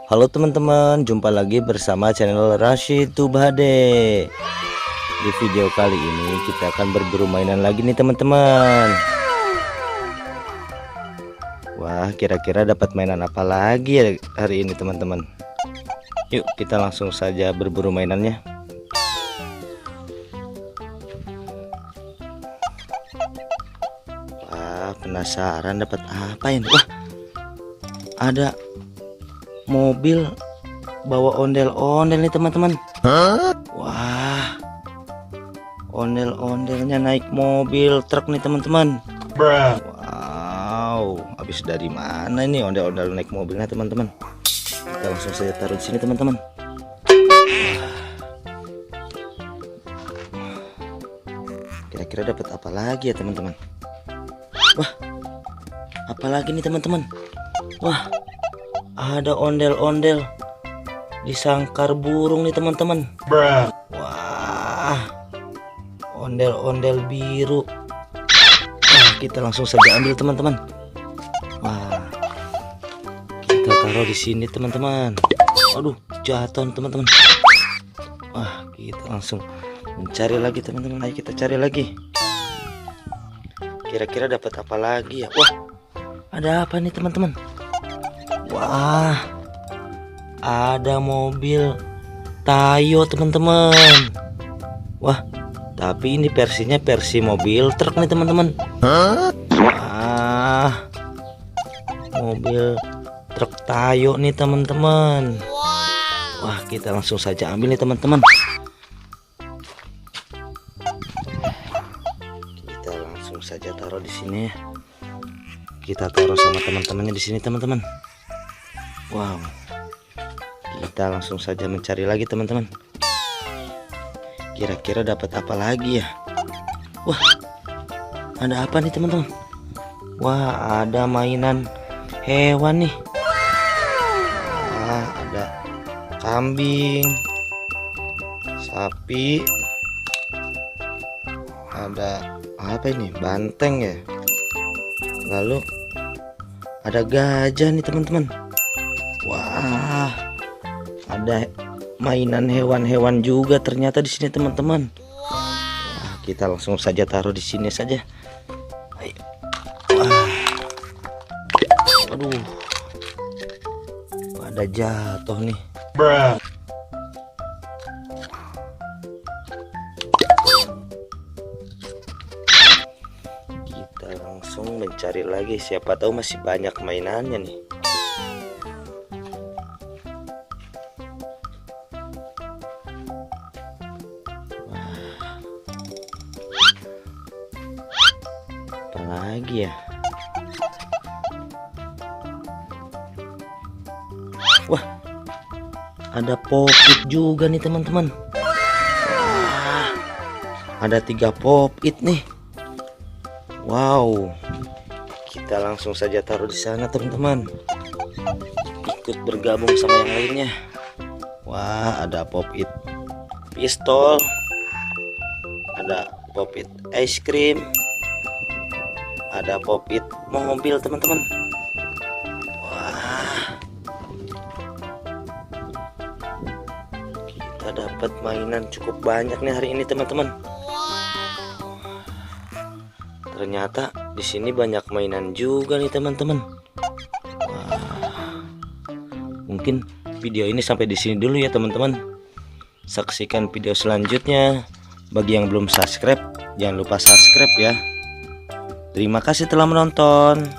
Halo teman-teman, jumpa lagi bersama channel Rashid Tubhade. Di video kali ini kita akan berburu mainan lagi nih teman-teman. Wah, kira-kira dapat mainan apa lagi ya hari ini teman-teman? Yuk kita langsung saja berburu mainannya. Wah, penasaran dapat apa ini? Wah, ada mobil bawa ondel-ondel nih teman-teman. Wah, ondel-ondelnya naik mobil truk nih teman-teman. Wow, habis dari mana ini ondel-ondel naik mobilnya teman-teman? Kita langsung saja taruh di sini teman-teman. Kira-kira dapat apa lagi ya teman-teman? Wah, apa lagi nih teman-teman? Wah, ada ondel-ondel di sangkar burung nih teman-teman. Wah, ondel-ondel biru. Nah, kita langsung saja ambil teman-teman. Wah, kita taruh di sini teman-teman. Aduh, jatuh teman-teman. Wah, kita langsung mencari lagi teman-teman. Ayo kita cari lagi. Kira-kira dapat apa lagi ya? Wah, ada apa nih teman-teman? Wah, ada mobil Tayo teman-teman. Wah, tapi ini versinya versi mobil truk nih teman-teman. Wah, mobil truk Tayo nih teman-teman. Wah, kita langsung saja ambil nih teman-teman. Kita langsung saja taruh di sini ya. Kita taruh sama teman-temannya di sini teman-teman. Wow, kita langsung saja mencari lagi teman-teman. Kira-kira dapat apa lagi ya? Wah, ada apa nih teman-teman? Wah, ada mainan hewan nih. Wah, ada kambing, sapi, ada apa ini? Banteng ya. Lalu ada gajah nih teman-teman. Wah, ada mainan hewan-hewan juga ternyata di sini teman-teman. Wah, kita langsung saja taruh di sini saja. Ayo. Wah, aduh, ada jatuh nih. Kita langsung mencari lagi, siapa tahu masih banyak mainannya nih. Lagi ya. Wah, ada pop-it juga nih teman-teman. Wah, ada 3 pop-it nih. Wow, kita langsung saja taruh di sana teman-teman. Ikut bergabung sama yang lainnya. Wah, ada pop-it pistol, ada pop-it es krim, ada pop-it mobil teman-teman. Wah, kita dapat mainan cukup banyak nih hari ini teman-teman. Ternyata di sini banyak mainan juga nih teman-teman. Wah, mungkin video ini sampai di sini dulu ya teman-teman. Saksikan video selanjutnya. Bagi yang belum subscribe, jangan lupa subscribe ya. Terima kasih telah menonton.